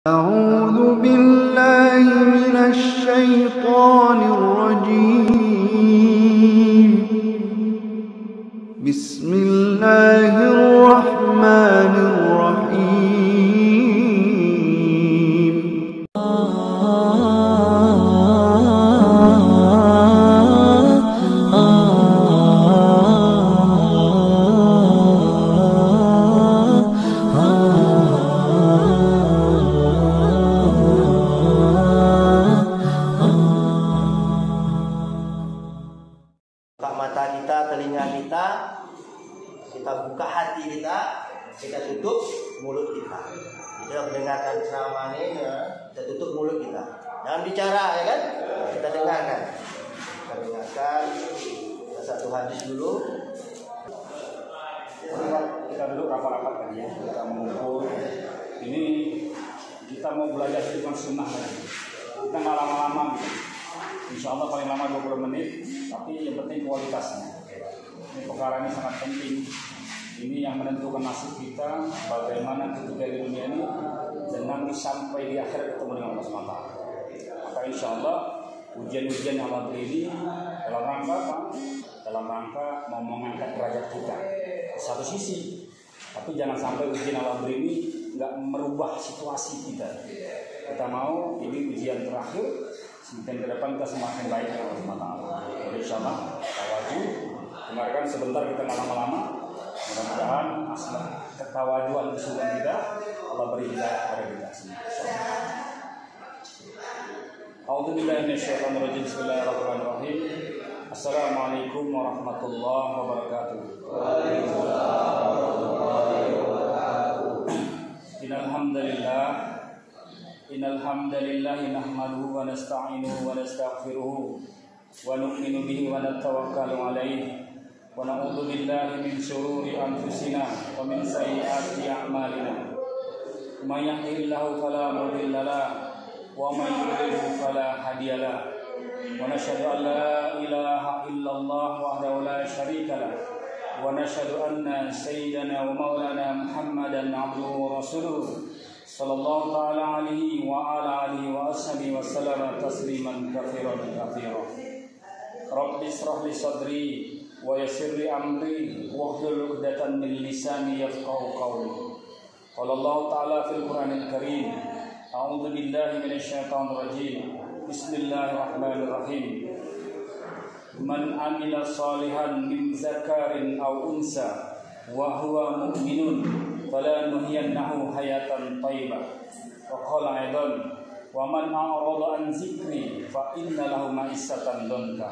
أعوذ بالله من الشيطان الرجيم. بسم الله الرحمن الرحيم. Mata kita, telinga kita, kita buka hati kita, kita tutup mulut kita. Kita mendengarkan ceramah ini, kita tutup mulut kita. Jangan bicara, ya kan? Kita dengarkan. Kita dengarkan. Kita satu hadis dulu. Kita duduk rapat-rapat kan ya. Kita mengumpul. Ini kita mau belajar tentang sunnah kan. Kita nggak lama-lama gitu. Insya Allah paling lama 20 menit, tapi yang penting kualitasnya. Ini perkara ini sangat penting. Ini yang menentukan nasib kita, bagaimana ketika di dunia ini dan nanti sampai di akhir ketemu dengan Allah SWT. Maka insya Allah ujian-ujian yang Allah beri ini dalam rangka apa? Dalam rangka mau mengangkat derajat kita. Di satu sisi, tapi jangan sampai ujian Allah beri ini nggak merubah situasi kita. Kita mau ini ujian terakhir. Semakin ke depan kita semakin baik dengan Allah SWT. Jadi insyaallah tawadu. Dengarkan sebentar, kita nggak lama-lama. Mudah-mudahan asma ketawaduan kesulitan kita Allah beri hidayah kepada kita semua. A'udzubillahi minasyaitonirrajim. Bismillahirrahmanirrahim. Assalamualaikum warahmatullahi wabarakatuh. Waalaikumsalam warahmatullahi wabarakatuh. Innalhamdulillah. Innal hamdalillah nahmaduhu wa nasta'inuhu wa nastaghfiruhu wa nu'minu bihi wa natawakkalu alayhi wa na'udzu billahi min shururi anfusina wa min sayyiati a'malina. May yahdihillahu fala mudilla lahu wa may yudlil fala hadiya lahu. Wa nashhadu an la ilaha illallah wahdahu la syarika lahu wa nashhadu anna sayyidana wa maulana Muhammadan 'abduhu wa rasuluhu sallallahu ta'ala alaihi wa ala alihi wa ashabihi wa sallama tasliman katsiran katsiran. Rabbi ishrah li sadri wa yassir li amri wahlul 'uqdatam min lisani yafqahu qawli. Qala Allah ta'ala fil Qur'anil Karim, a'udzu billahi minasy syaithanir rajim. Bismillahirrahmanirrahim. Man 'amila shalihan min zakarin aw unsa wa huwa mu'minun fala nuhyiyannahu hayatan thayyibah. Wa qala aidan wa man a'rada an zikri fa inna lahu ma'isatan dhanka.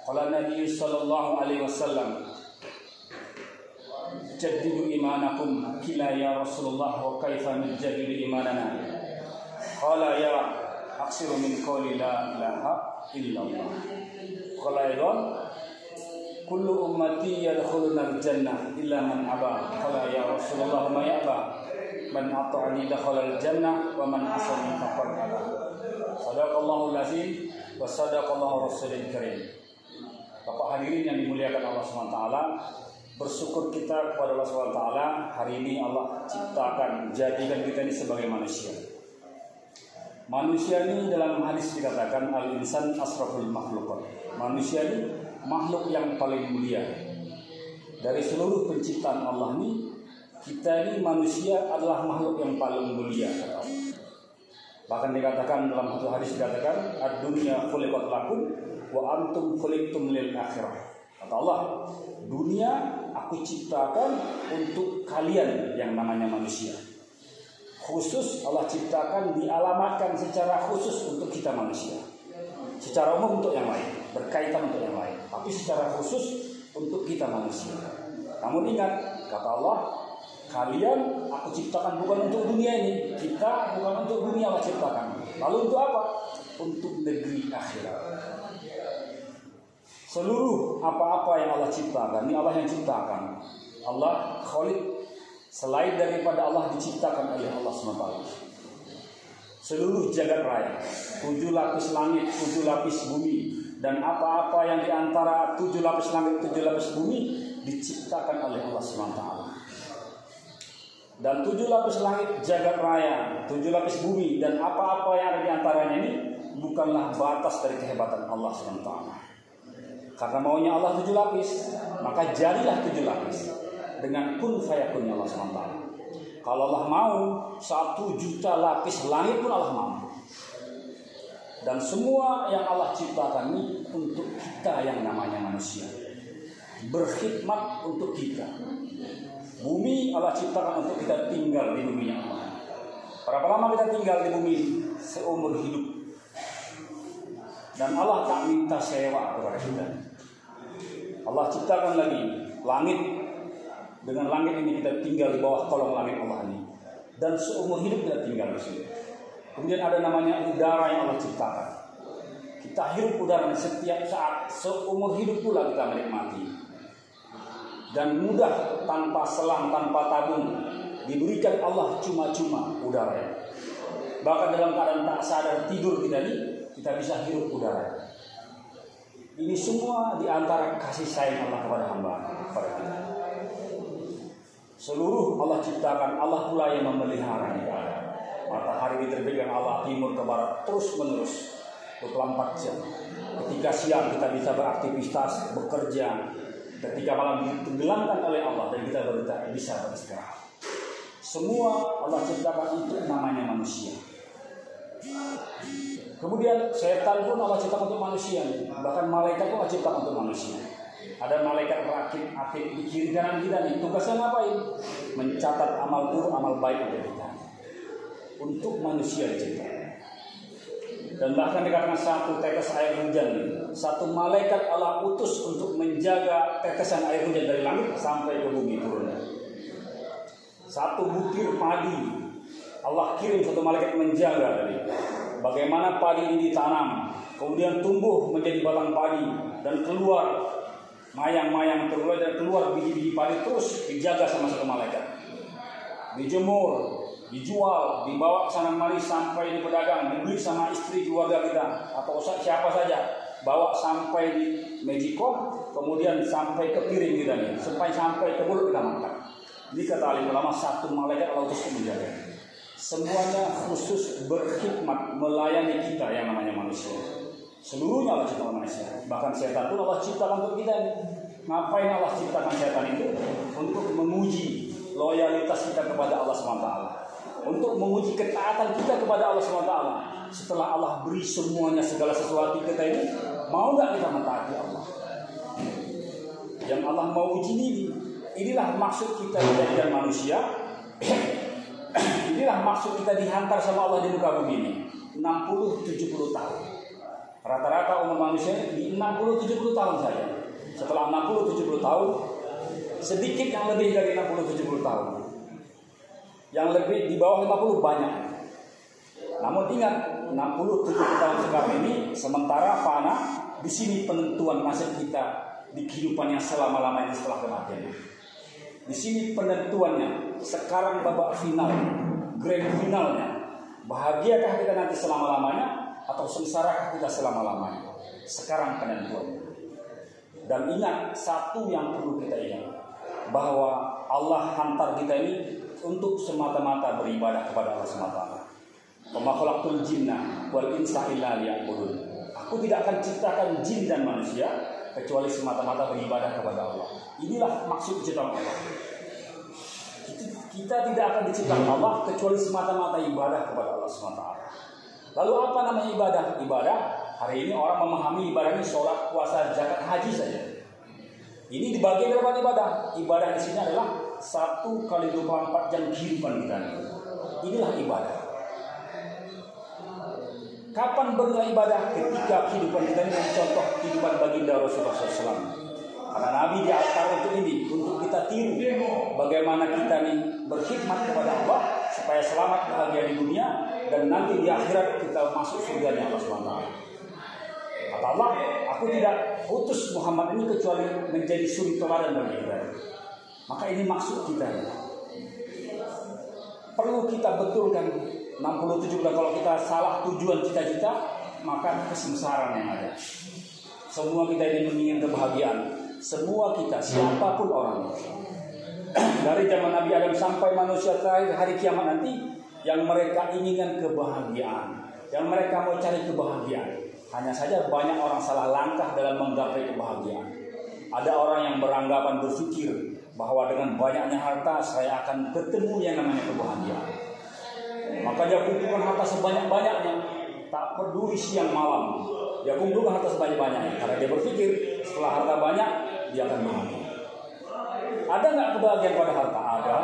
Qala Nabi sallallahu alaihi wasallam, jaddidu imanakum. Qila ya Rasulullah wa kaifa nujaddidu imanana? Qala ya aksiru min qawli la ilaha illallah. Qala aidan kullu ummati yadkhuluna al-jannah illa man aba. Qala ya Rasulullah ma ya'ba? Man ata'ani dakhala al-jannah wa man asani faqad aba. Shadaqallahu al-azim wa sadaqallahu rasulul karim. Bapak hadirin yang dimuliakan Allah SWT, bersyukur kita kepada Allah SWT. Hari ini Allah ciptakan, jadikan kita ini sebagai manusia. Manusia ini dalam hadis dikatakan al-insan asraful makhluqat. Manusia ini makhluk yang paling mulia. Dari seluruh penciptaan Allah ini, kita ini manusia adalah makhluk yang paling mulia. Bahkan dikatakan dalam satu hadis dikatakan ad-dunya khuliqat lakum wa antum khuliqtum lil akhirah. Kata Allah, dunia aku ciptakan untuk kalian yang namanya manusia. Khusus Allah ciptakan, dialamatkan secara khusus untuk kita manusia. Secara umum untuk yang lain, berkaitan untuk yang lain, tapi secara khusus untuk kita manusia. Namun ingat, kata Allah, kalian aku ciptakan bukan untuk dunia ini. Kita bukan untuk dunia Allah ciptakan. Lalu untuk apa? Untuk negeri akhirat. Seluruh apa-apa yang Allah ciptakan, ini Allah yang ciptakan. Allah Khaliq. Selain daripada Allah diciptakan oleh Allah SWT. Seluruh jagat raya, 7 lapis langit, 7 lapis bumi, dan apa-apa yang diantara 7 lapis langit, 7 lapis bumi diciptakan oleh Allah SWT. Dan 7 lapis langit jagat raya, 7 lapis bumi, dan apa-apa yang ada di antaranya ini bukanlah batas dari kehebatan Allah SWT. Karena maunya Allah 7 lapis, maka jadilah 7 lapis dengan kun fayakunnya Allah SWT. Kalau Allah mau 1 juta lapis langit pun Allah mampu. Dan semua yang Allah ciptakan ini untuk kita yang namanya manusia, berkhidmat untuk kita. Bumi Allah ciptakan untuk kita tinggal di bumi yang Allah. Berapa lama kita tinggal di bumi? Seumur hidup. Dan Allah tak minta sewa kepada kita. Allah ciptakan lagi langit. Dengan langit ini kita tinggal di bawah kolong langit Allah ini. Dan seumur hidup kita tinggal di sini. Kemudian ada namanya udara yang Allah ciptakan. Kita hirup udara setiap saat. Seumur hidup pula kita menikmati. Dan mudah, tanpa selang, tanpa tabung, diberikan Allah cuma-cuma udara. Bahkan dalam keadaan tak sadar tidur kita ini, kita bisa hirup udara. Ini semua diantara kasih sayang Allah kepada hamba, kepada kita. Seluruh Allah ciptakan, Allah pula yang memeliharanya. Matahari diterbitkan Allah timur ke barat terus menerus 24 jam. Ketika siang kita bisa beraktivitas, bekerja. Ketika malam ditenggelamkan oleh Allah dan kita bisa beristirahat. Semua Allah ciptakan untuk namanya manusia. Kemudian setan pun Allah ciptakan untuk manusia. Bahkan malaikat pun Allah ciptakan untuk manusia. Ada malaikat rakib, atid di kiri kanan kita nih. Tugasnya ngapain? Mencatat amal buruk, amal baik dari kita. Untuk manusia diciptakan. Dan bahkan dikatakan 1 tetes air hujan, 1 malaikat Allah utus untuk menjaga tetesan air hujan dari langit sampai ke bumi turun. 1 butir padi Allah kirim 1 malaikat menjaga tadi. Bagaimana padi ini ditanam, kemudian tumbuh menjadi batang padi dan keluar mayang-mayang keluar biji-biji padi terus dijaga sama 1 malaikat. Dijemur, dijual, dibawa ke sana kemari sampai di pedagang, dibeli sama istri keluarga kita atau siapa saja, bawa sampai di Mejikom, kemudian sampai ke piring kita nih, sampai ke mulut kita makan. Ini kata alim ulama 1 malaikat Allah utus menjaga. Semuanya khusus berkhidmat melayani kita yang namanya manusia. Seluruhnya Allah ciptakan manusia. Bahkan setan pun Allah ciptakan untuk kita nih. Ngapain Allah ciptakan setan itu? Untuk menguji loyalitas kita kepada Allah SWT. Untuk menguji ketaatan kita kepada Allah SWT. Setelah Allah beri semuanya, segala sesuatu kita ini, mau gak kita mentaati Allah? Yang Allah mau uji ini, inilah maksud kita dijadikan manusia. Inilah maksud kita dihantar sama Allah di muka bumi ini. 60-70 tahun. Rata-rata umur manusia di 60-70 tahun saja. Setelah 60-70 tahun, sedikit yang lebih dari 60-70 tahun. Yang lebih di bawah 50 banyak. Namun ingat, 60-70 tahun sekarang ini sementara fana, di sini penentuan nasib kita di kehidupan yang selama-lamanya setelah kematian. Di sini penentuannya. Sekarang babak final, grand finalnya. Bahagiakah kita nanti selama-lamanya atau sengsarakah kita selama-lamanya? Sekarang penentuannya. Dan ingat, satu yang perlu kita ingat, bahwa Allah hantar kita ini untuk semata-mata beribadah kepada Allah semata. Wa khalaqtul jinna wal insa illa liya'budun. Aku tidak akan ciptakan jin dan manusia kecuali semata-mata beribadah kepada Allah. Inilah maksud ciptaan Allah. Kita tidak akan diciptakan Allah kecuali semata-mata ibadah kepada Allah SWT. Lalu apa namanya ibadah? Ibadah, hari ini orang memahami ibadah ini sholat, puasa, zakat, haji saja. Ini dibagi berapa ibadah? Ibadah di sini adalah 1 kali 24 jam kehidupan kita. Inilah ibadah. Kapan bermula ibadah? Ketika kehidupan kita ini mencontoh kehidupan baginda Rasulullah SAW. Karena Nabi diantar untuk ini, untuk kita tiru bagaimana kita ini berkhidmat kepada Allah supaya selamat bahagia di dunia dan nanti di akhirat kita masuk surga Allah SWT. Kata Allah, aku tidak utus Muhammad ini kecuali menjadi suri teladan bagi kita. Maka ini maksud kita. Perlu kita betulkan 60-70 kalau kita salah tujuan cita-cita, maka kesengsaraan yang ada. Semua kita ini menginginkan kebahagiaan. Semua kita, siapapun orangnya. dari zaman Nabi Adam sampai manusia terakhir hari kiamat nanti, yang mereka inginkan kebahagiaan, yang mereka mau cari kebahagiaan. Hanya saja banyak orang salah langkah dalam menggapai kebahagiaan. Ada orang yang beranggapan berpikir bahwa dengan banyaknya harta saya akan ketemu yang namanya kebahagiaan. Maka dia kumpulkan harta sebanyak-banyaknya, tak peduli siang malam. Dia kumpulkan harta sebanyak-banyaknya karena dia berpikir setelah harta banyak dia akan bahagia. Ada nggak kebahagiaan pada harta? Ada,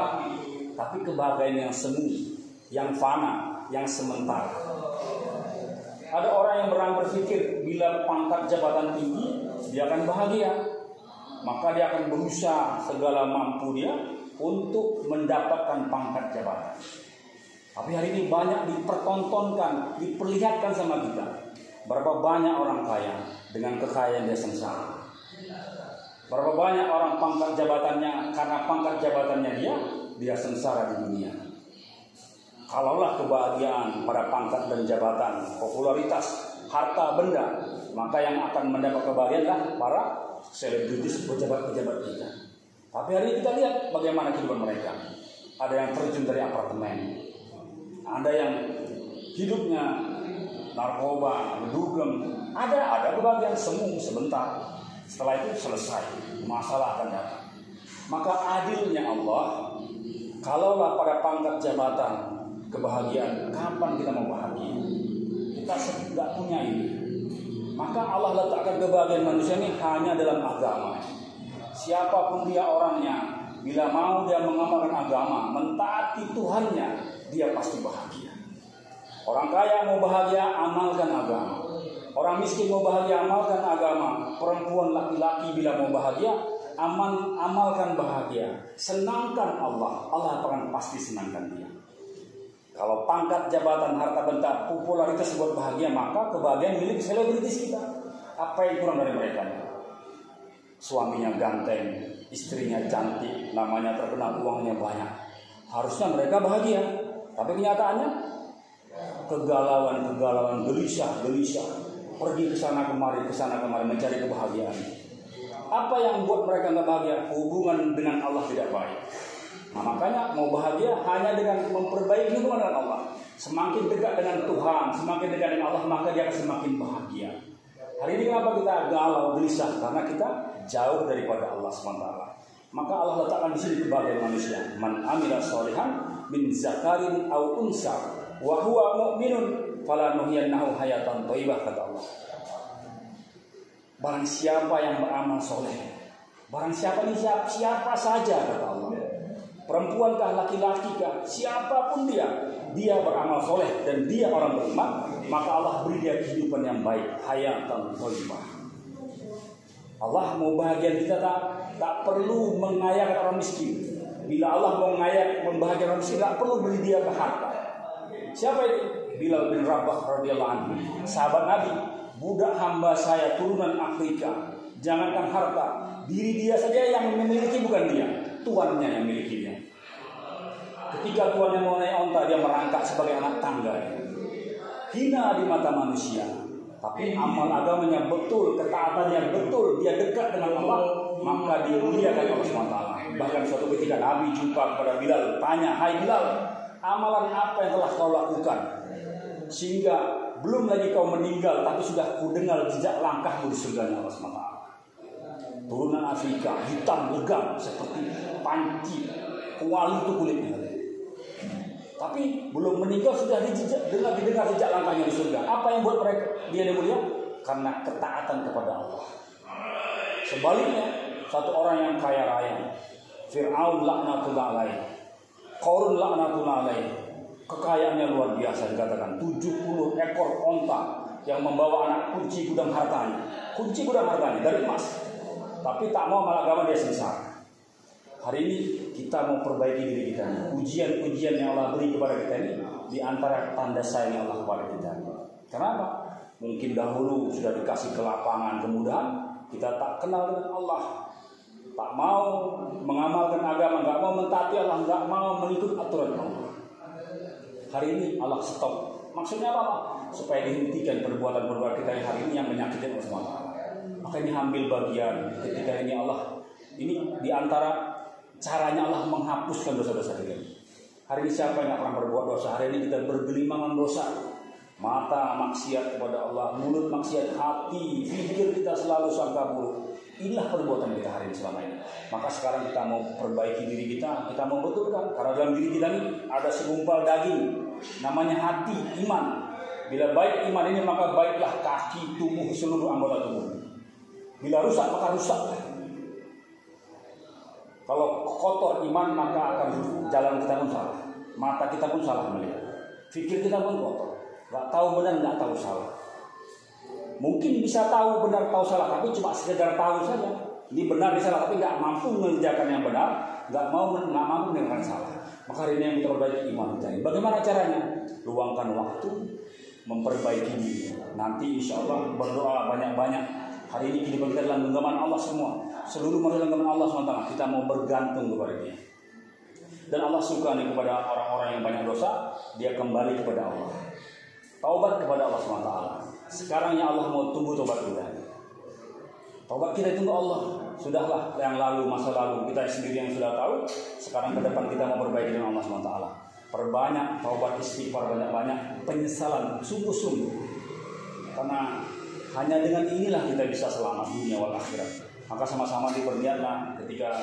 tapi kebahagiaan yang semu, yang fana, yang sementara. Ada orang yang berpikir bila pangkat jabatan tinggi dia akan bahagia, maka dia akan berusaha segala mampu dia untuk mendapatkan pangkat jabatan. Tapi hari ini banyak dipertontonkan, diperlihatkan sama kita. Berapa banyak orang kaya dengan kekayaan dia sengsara. Berapa banyak orang pangkat jabatannya, karena pangkat jabatannya dia sengsara di dunia. Kalaulah kebahagiaan pada pangkat dan jabatan, popularitas, harta benda, maka yang akan mendapat kebahagiaan adalah para selebritis, pejabat-pejabat kita. Tapi hari ini kita lihat bagaimana kehidupan mereka. Ada yang terjun dari apartemen, ada yang hidupnya narkoba, dugem, ada kebahagiaan semu sebentar. Setelah itu selesai, masalah akan datang. Maka adilnya Allah, kalaulah pada pangkat jabatan kebahagiaan, kapan kita mau bahagia? Kita tidak punya ini. Maka Allah letakkan kebahagiaan manusia ini hanya dalam agama. Siapapun dia orangnya, bila mau dia mengamalkan agama, mentaati Tuhannya, dia pasti bahagia. Orang kaya mau bahagia, amalkan agama. Orang miskin mau bahagia, amalkan agama. Perempuan laki-laki bila mau bahagia, amalkan bahagia. Senangkan Allah, Allah akan pasti senangkan dia. Kalau pangkat, jabatan, harta benda, popularitas buat bahagia, maka kebahagiaan milik selebritis kita. Apa yang kurang dari mereka? Suaminya ganteng, istrinya cantik, namanya terkenal, uangnya banyak. Harusnya mereka bahagia. Tapi kenyataannya kegalauan, gelisah, pergi ke sana kemari mencari kebahagiaan. Apa yang buat mereka nggak bahagia? Hubungan dengan Allah tidak baik. Nah, makanya mau bahagia hanya dengan memperbaiki hubungan dengan Allah. Semakin dekat dengan Tuhan, semakin dekat dengan Allah, maka dia akan semakin bahagia. Hari ini kenapa kita galau, gelisah? Karena kita jauh daripada Allah SWT. Maka Allah letakkan di sini kebahagiaan manusia. Man amila sholihan min zakarin aw unsa wa huwa mu'minun falanuhyiyannahu hayatan thayyibah, kata Allah. Barang siapa yang beramal soleh, barang siapa ini siapa saja, kata Allah. Perempuankah, laki-lakikah, siapapun dia beramal soleh dan dia orang beriman, maka Allah beri dia kehidupan yang baik, hayatan thayyibah. Allah mau bahagia kita tak perlu mengayak orang miskin. Bila Allah mau membahagiakan orang miskin, tak perlu beri dia harta. Siapa itu? Bilal bin Rabah radhiyallahu anhu, sahabat Nabi, budak hamba saya turunan Afrika. Jangankan harta, diri dia saja yang memiliki, bukan dia, tuannya yang memilikinya. Ketika tuannya mau naik onta, dia merangkak sebagai anak tangga. Hina di mata manusia, tapi amal agamanya betul, ketaatannya betul, dia dekat dengan Allah, maka dimuliakan Allah SWT. Bahkan suatu ketika Nabi jumpa kepada Bilal, tanya, hai Bilal, amalan apa yang telah kau lakukan sehingga belum lagi kau meninggal tapi sudah kudengar jejak langkahmu di surga Allah SWT. Turunan Afrika, hitam legam seperti panci, kuali itu kulitnya. Tapi belum meninggal sudah didengar jejak langkahnya di surga. Apa yang buat mereka dia mulia? Karena ketaatan kepada Allah. Sebaliknya, satu orang yang kaya raya, Fir'aun laknatullah alaih, Qarun laknatullah alaih, kekayaannya luar biasa, dikatakan 70 ekor onta yang membawa anak kunci gudang hartanya dari emas. Tapi tak mau malah agama dia sengsara. Hari ini kita mau perbaiki diri kita. Ujian-ujian yang Allah beri kepada kita ini di antara tanda sayang Allah kepada kita. Kenapa? Mungkin dahulu sudah dikasih kelapangan, kemudahan, kita tak kenal dengan Allah, tak mau mengamalkan agama, nggak mau mentaati Allah, nggak mau mengikut aturan Allah. Hari ini Allah stop. Maksudnya apa? Supaya dihentikan perbuatan-perbuatan kita yang hari ini yang menyakitkan Allah SWT. Maka ini ambil bagian ketika ini Allah, ini diantara caranya Allah menghapuskan dosa-dosa kita. Hari ini siapa yang tidak pernah berbuat dosa? Hari ini kita bergelimangan dosa. Mata maksiat kepada Allah, mulut maksiat, hati, pikir kita selalu sangka buruk. Inilah perbuatan kita hari ini selama ini. Maka sekarang kita mau perbaiki diri kita mau betulkan. Karena dalam diri kita ini ada segumpal daging, namanya hati, iman. Bila baik iman ini, maka baiklah kaki, tubuh, seluruh anggota tubuh. Bila rusak, maka rusak. Kalau kotor iman, maka akan jalan kita pun salah, mata kita pun salah melihat, fikir kita pun kotor, nggak tahu benar, nggak tahu salah. Mungkin bisa tahu benar, tahu salah, tapi cuma sekedar tahu saja. Ini benar, ini salah, tapi nggak mampu mengerjakan yang benar, nggak mampu mengerjakan salah. Maka hari ini yang kita perbaiki iman kita. Bagaimana caranya? Luangkan waktu, memperbaiki diri. Nanti insya Allah berdoa banyak-banyak. Hari ini kehidupan kita dalam genggaman Allah semua. Seluruh manusia dalam genggaman Allah SWT. Kita mau bergantung kepada Dia. Dan Allah suka nih kepada orang-orang yang banyak dosa. Dia kembali kepada Allah. Taubat kepada Allah SWT. Sekarang ya Allah mau tunggu taubat kita. Taubat kita tunggu Allah. Sudahlah yang lalu, masa lalu kita sendiri yang sudah tahu. Sekarang ke depan kita mau berbaiki dengan Allah SWT. Perbanyak taubat, istighfar, banyak-banyak penyesalan, sungguh-sungguh. Karena hanya dengan inilah kita bisa selamat dunia wal akhirat. Maka sama-sama berniatlah ketika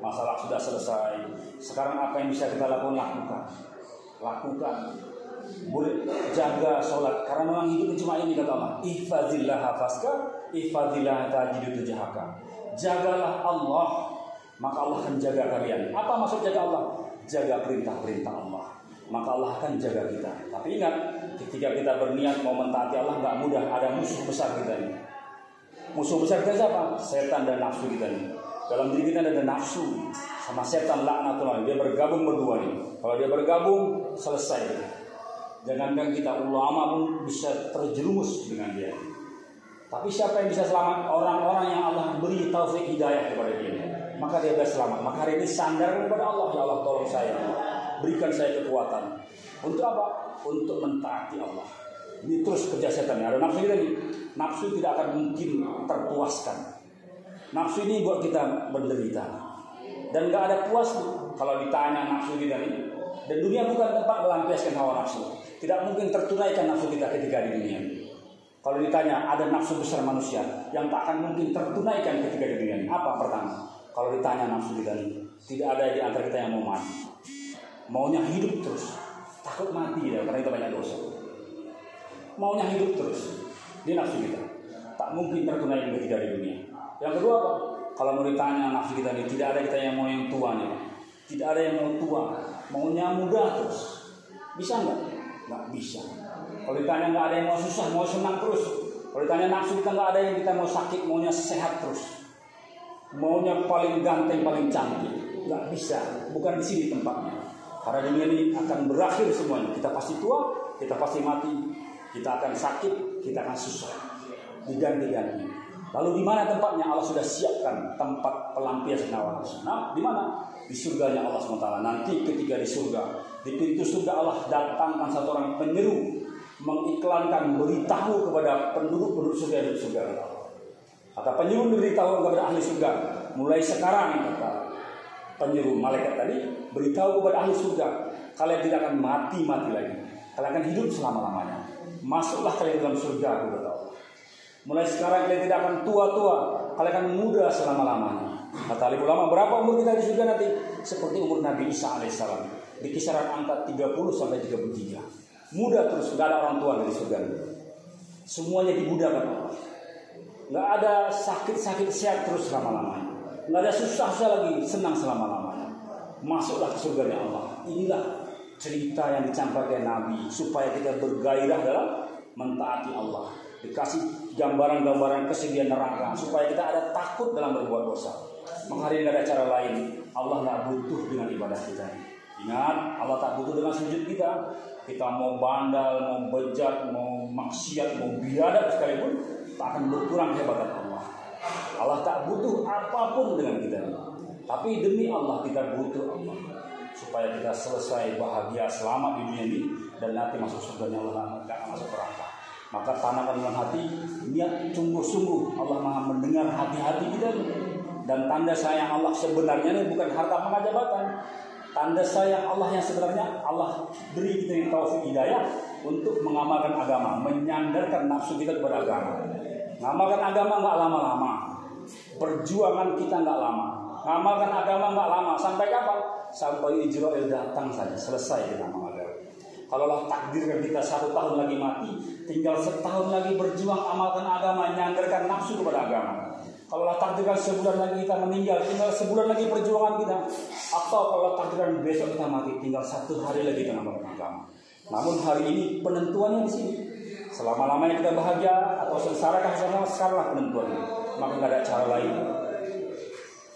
masalah sudah selesai. Sekarang apa yang bisa kita lakukan? Boleh jaga sholat. Karena memang hidup cuma ini kata Allah. Ihfazillah hafazka, ihfazillah tajidu tujahaka. Jagalah Allah, maka Allah akan jaga kalian. Apa maksud jaga Allah? Jaga perintah-perintah Allah, maka Allah akan jaga kita. Tapi ingat, ketika kita berniat mau mentaati Allah nggak mudah. Ada musuh besar kita ini. Musuh besar kita siapa? Setan dan nafsu kita ini. Dalam diri kita ada nafsu sama setan, laknatullah. Dia bergabung berdua nih. Kalau dia bergabung, selesai. Jangankan kita ulama pun bisa terjerumus dengan dia. Tapi siapa yang bisa selamat? Orang-orang yang Allah beri taufik hidayah kepada dia. Maka dia bisa selamat. Maka hari ini sandar kepada Allah. Ya Allah, tolong saya, berikan saya kekuatan. Untuk apa? Untuk mentaati Allah. Ini terus kerja setan. Ada nafsu kita ini. Nafsu tidak akan mungkin terpuaskan. Nafsu ini buat kita menderita. Dan gak ada puas kalau ditanya nafsu kita ini. Dan dunia bukan tempat melampiaskan hawa nafsu. Tidak mungkin tertunaikan nafsu kita ketika di dunia. Kalau ditanya ada nafsu besar manusia yang tak akan mungkin tertunaikan ketika di dunia. Apa pertama? Kalau ditanya nafsu kita ini, tidak ada di antara kita yang mau mati. Maunya hidup terus. Takut mati ya, karena kita banyak dosa. Maunya hidup terus. Ini nafsu kita. Tak mungkin tertunaikan ketika di dunia. Yang kedua apa? Kalau mau ditanya nafsu kita ini, tidak ada kita yang mau yang tua nih. Tidak ada yang mau tua. Maunya muda terus. Bisa nggak? Nggak bisa. Kalau ditanya nggak ada yang mau susah, mau senang terus. Kalau ditanya nafsu kita nggak ada yang kita mau sakit, maunya sehat terus. Maunya paling ganteng, paling cantik. Nggak bisa. Bukan di sini tempatnya. Karena dunia ini akan berakhir semuanya. Kita pasti tua, kita pasti mati. Kita akan sakit, kita akan susah. Diganti-ganti. Lalu di mana tempatnya? Allah sudah siapkan tempat pelampiasan hawa nafsu. Nah, di mana? Di surganya Allah SWT. Nanti ketika di surga, di pintu surga Allah datangkan satu orang penyeru, mengiklankan, beritahu kepada penduduk surga. Kata penyeru beritahu kepada ahli surga, mulai sekarang kata penyeru malaikat tadi, beritahu kepada ahli surga, kalian tidak akan mati lagi, kalian akan hidup selama-lamanya. Masuklah kalian dalam surga, aku beritahu. Mulai sekarang kalian tidak akan tua-tua, kalian akan muda selama-lamanya. Kata alim ulama, berapa umur kita di surga nanti? Seperti umur Nabi Isa alaihissalam, di kisaran angka 30 sampai 33. Muda terus, nggak ada orang tua di surga. Semuanya dimudakan Allah. Nggak ada sakit-sakit, sehat terus selama-lamanya. Nggak ada susah-susah lagi, senang selama-lamanya. Masuklah ke surganya Allah. Inilah cerita yang dicampakkan Nabi supaya kita bergairah dalam mentaati Allah. Dikasih gambaran-gambaran kesedihan neraka supaya kita ada takut dalam berbuat dosa. Maka hari ini nggak ada cara lain. Allah nggak butuh dengan ibadah kita. Ingat, Allah tak butuh dengan sujud kita. Kita mau bandal, mau bejat, mau maksiat, mau biadab sekalipun, tak akan berkurang kehebatan Allah. Allah tak butuh apapun dengan kita. Tapi demi Allah kita butuh Allah. Supaya kita selesai bahagia selamat di dunia ini. Dan nanti masuk surganya Allah, tidak masuk neraka. Maka tanamkan dalam hati, niat sungguh-sungguh. Allah Maha mendengar hati-hati kita. Dan tanda sayang Allah sebenarnya ini bukan harta pangkat jabatan. Tanda sayang Allah yang sebenarnya, Allah beri kita taufik hidayah untuk mengamalkan agama, menyandarkan nafsu kita kepada agama. Ngamalkan agama nggak lama-lama, perjuangan kita nggak lama. Ngamalkan agama nggak lama, sampai kapan? Sampai Ijrail datang saja, selesai kita mengamalkan. Kalau Allah takdirkan kita 1 tahun lagi mati, tinggal setahun lagi berjuang amalkan agama, nyandarkan nafsu kepada agama. Kalau Allah takdirkan sebulan lagi kita meninggal, tinggal sebulan lagi perjuangan kita. Atau kalau Allah takdirkan besok kita mati, tinggal 1 hari lagi kita amalkan agama. Namun hari ini penentuannya di sini. Selama-lamanya kita bahagia atau sengsara, sekaranglah penentuannya. Maka nggak ada cara lain.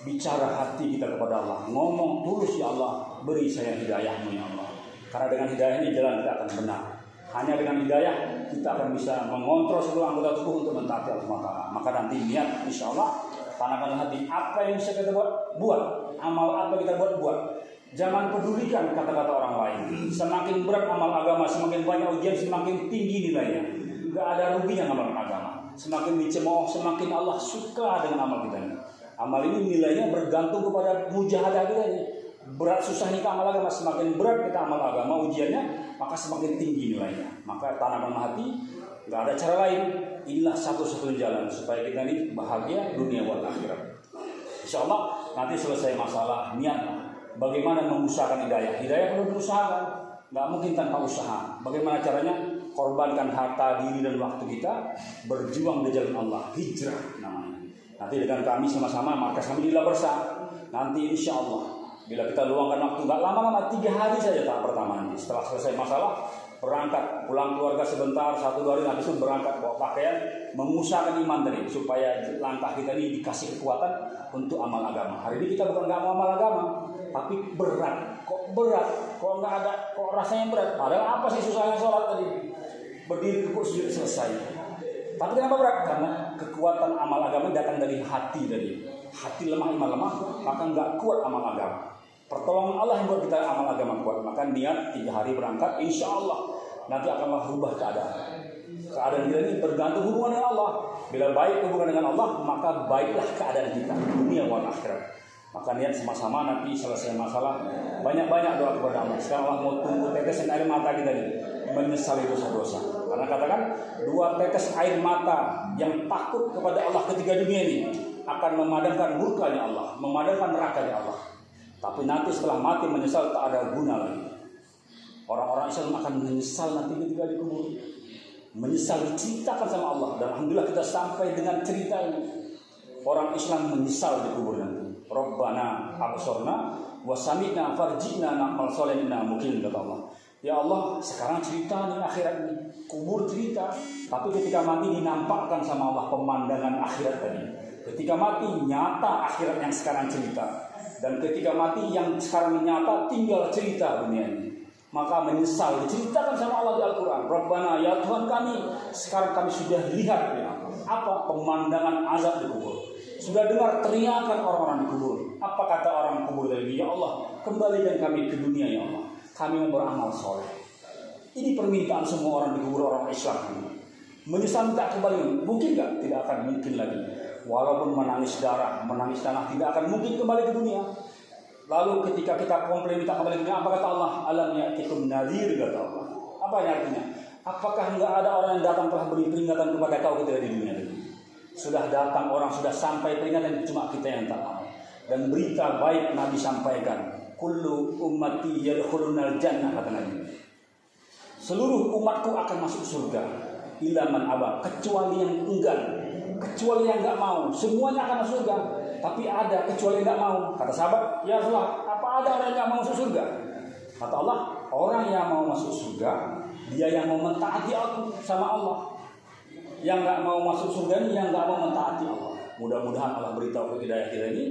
Bicara hati kita kepada Allah, ngomong tulus, ya Allah, beri saya hidayah-Mu ya Allah. Karena dengan hidayah ini jalan kita akan benar. Hanya dengan hidayah kita akan bisa mengontrol seluruh anggota tubuh untuk mentaati Allah SWT. Maka nanti niat, insya Allah, tanamkan hati. Apa yang bisa kita buat. Amal apa kita buat. Jangan pedulikan kata-kata orang lain. Semakin berat amal agama, semakin banyak ujian, semakin tinggi nilainya. Gak ada ruginya amal agama. Semakin dicemooh, semakin Allah suka dengan amal kita ini. Amal ini nilainya bergantung kepada mujahadah kita ini. Berat susahnya kita amal agama, semakin berat kita amal agama ujiannya, maka semakin tinggi nilainya. Maka tanamkan hati, nggak ada cara lain. Inilah satu-satunya jalan supaya kita ini bahagia dunia wal akhirat. Insya Allah nanti selesai masalah niat. Bagaimana mengusahakan hidayah? Hidayah perlu diusahakan, nggak mungkin tanpa usaha. Bagaimana caranya? Korbankan harta, diri dan waktu kita, berjuang di jalan Allah, hijrah namanya. Nanti dengan kami sama-sama, maka kami di Labersa. Nanti insya Allah bila kita luangkan waktu nggak lama-lama, 3 hari saja tahap pertama nanti. Setelah selesai masalah, berangkat pulang keluarga sebentar 1-2 hari, habis itu berangkat bawa pakaian, mengusahakan iman tadi supaya langkah kita ini dikasih kekuatan untuk amal agama. Hari ini kita bukan nggak mau amal agama, tapi berat. Kok berat? Kok nggak ada? Kok rasanya berat? Padahal apa sih susahnya sholat tadi? Berdiri kok sujud selesai. Tapi kenapa berat? Karena kekuatan amal agama datang dari hati tadi. Hati lemah, iman lemah, maka nggak kuat amal agama. Pertolongan Allah yang buat kita amal agama kuat. Maka niat 3 hari berangkat, insya Allah nanti akan merubah keadaan. Keadaan kita ini bergantung hubungan dengan Allah. Bila baik hubungan dengan Allah, maka baiklah keadaan kita dunia wal akhirat. Maka niat sama-sama nanti selesai masalah, banyak-banyak doa kepada Allah. Sekarang Allah mau tunggu tetesan air mata kita ini, menyesali dosa-dosa. Karena katakan 2 tetes air mata yang takut kepada Allah ketiga dunia ini akan memadamkan murkanya Allah, memadamkan nerakanya Allah. Tapi nanti setelah mati menyesal tak ada guna lagi. Orang-orang Islam akan menyesal nanti ketika dikubur. Menyesal diceritakan sama Allah. Dan alhamdulillah kita sampai dengan cerita ini. Orang Islam menyesal dikubur nanti. Rabbana absorna wa sami'na farji'na na'mal soleh inna mungkin, kata Allah. Ya Allah, sekarang cerita nih akhirat ini, kubur cerita, tapi ketika mati dinampakkan sama Allah pemandangan akhirat tadi. Ketika mati nyata akhirat yang sekarang cerita, dan ketika mati yang sekarang nyata tinggal cerita dunia ini. Maka menyesal diceritakan sama Allah di Al-Quran. Rabbana, ya Tuhan kami, sekarang kami sudah lihat ya, apa pemandangan azab di kubur. Sudah dengar teriakan orang-orang di kubur. Apa kata orang kubur tadi? Ya Allah, kembalikan kami ke dunia ya Allah. Kami mau beramal soleh. Ini permintaan semua orang di kubur, orang Islam ini. Menyesal minta kembali, mungkin nggak? Tidak akan mungkin lagi. Walaupun menangis darah, menangis tanah, tidak akan mungkin kembali ke dunia. Lalu ketika kita komplain minta kembali ke dunia, apa kata Allah? Alam ya'tikum nadhir, kata Allah. Apa artinya? Apakah nggak ada orang yang datang telah beri peringatan kepada kau ketika di dunia ini? Sudah datang orang, sudah sampai peringatan, cuma kita yang tak tahu. Dan berita baik Nabi sampaikan, kullu ummati yadkhulunal jannah, kata Nabi. Seluruh umatku akan masuk surga, illa man aba, kecuali yang enggan, kecuali yang enggak mau. Semuanya akan masuk surga, tapi ada kecuali yang enggak mau. Kata sahabat, ya Rasulullah, apa ada orang yang enggak mau masuk surga? Kata Allah, orang yang mau masuk surga, dia yang mau mentaati aku sama Allah. Yang nggak mau masuk surga ini, yang nggak mau mentaati Allah. Mudah-mudahan Allah beritahu ke hidayah kita ini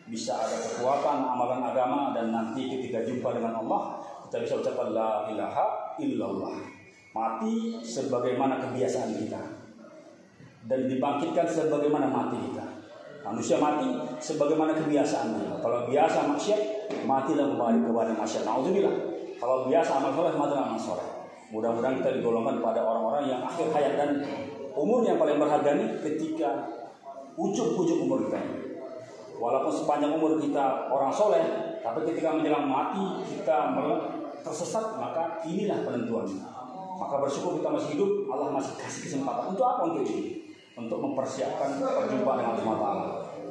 bisa ada kekuatan amalan agama, dan nanti ketika jumpa dengan Allah kita bisa ucapkan la ilaha illallah. Mati sebagaimana kebiasaan kita, dan dibangkitkan sebagaimana mati kita. Manusia mati sebagaimana kebiasaannya. Kalau biasa maksiat, matilah kembali kepada maksiat. Nauzubillah. Kalau biasa amal soleh, matilah amal soleh. Mudah-mudahan kita digolongkan pada orang-orang yang akhir hayat dan umur yang paling berharga ini ketika ujung-ujung umur kita. Walaupun sepanjang umur kita orang soleh, tapi ketika menjelang mati kita tersesat, maka inilah penentuannya. Maka bersyukur kita masih hidup, Allah masih kasih kesempatan. Untuk apa? Untuk ini, untuk mempersiapkan perjumpaan dengan Allah Taala.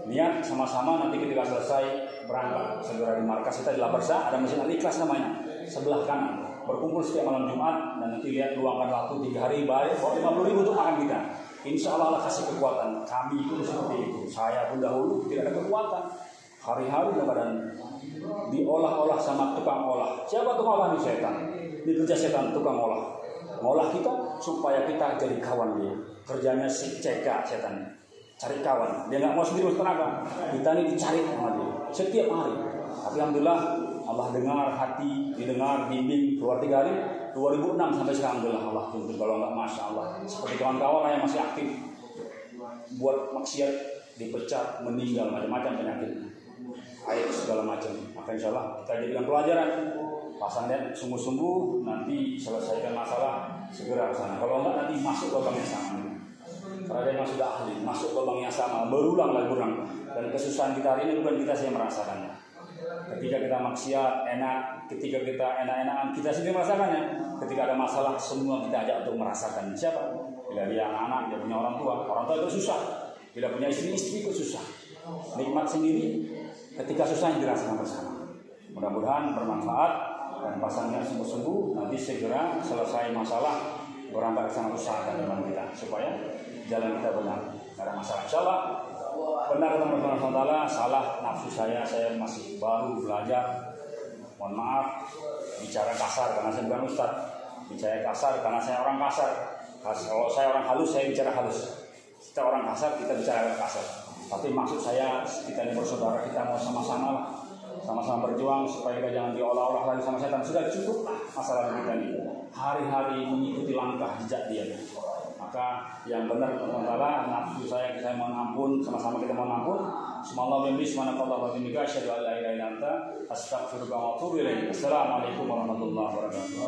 Niat sama-sama nanti ketika selesai berangkat segera di markas kita di Labarsa, ada Masjid Al-Ikhlas namanya, sebelah kanan. Berkumpul setiap malam Jumat dan nanti lihat luangkan waktu 3 hari baik, 50.000 untuk makan kita. Insya Allah Allah kasih kekuatan. Kami itu seperti itu. Saya pun dahulu tidak ada kekuatan. Hari-hari keadaan diolah-olah sama tukang olah. Siapa tukang olah? Ini setan. Ini kerja setan, tukang olah. Ngolah kita supaya kita jadi kawan dia. Kerjanya si ceka setan. Cari kawan. Dia nggak mau sendiri tenaga. Kita ini dicari sama dia setiap hari. Tapi alhamdulillah Allah dengar hati, didengar, bimbing keluar 3 hari. 2006 sampai sekarang alhamdulillah Allah tuntut. Kalau nggak masya Allah. Seperti kawan-kawan yang masih aktif buat maksiat, dipecat, meninggal, macam-macam penyakit, air segala macam. Maka insya Allah kita jadikan pelajaran. Pasangnya sungguh-sungguh, nanti selesaikan masalah segera ke sana. Kalau enggak nanti masuk lubang yang sama. Karena dia sudah ahli, masuk lubang yang sama, berulang. Dan kesusahan kita hari ini bukan kita yang merasakannya. Ketika kita maksiat enak, ketika kita enak-enakan, kita sendiri merasakannya. Ketika ada masalah, semua kita ajak untuk merasakan. Siapa? Bila dia anak-anak, dia punya orang tua itu susah. Bila punya istri itu susah. Nikmat sendiri, ketika susah yang dirasakan bersama. Mudah-mudahan bermanfaat dan pasangnya sungguh-sungguh. Nanti segera selesai masalah, berangkat ke sana usahakan dengan kita supaya jalan kita benar, tidak ada masalah. Insyaallah benar teman-teman Allah, salah nafsu saya masih baru belajar. Mohon maaf bicara kasar karena saya bukan ustaz, bicara kasar karena saya orang kasar. Kalau saya orang halus, saya bicara halus. Kita orang kasar, kita bicara kasar. Tapi maksud saya kita ini bersaudara, kita mau sama-sama berjuang supaya kita jangan diolah-olah lagi sama setan. Sudah cukup lah masalah kita ini. Hari-hari mengikuti langkah jejak dia. Maka yang benar Allah, nafsu saya mohon ampun, sama-sama kita mohon ampun. Semoga Allah subhanahu wa ta'ala asyhadu an la ilaha illa anta astaghfiruka wa atubu ilaik. Assalamualaikum warahmatullahi wabarakatuh.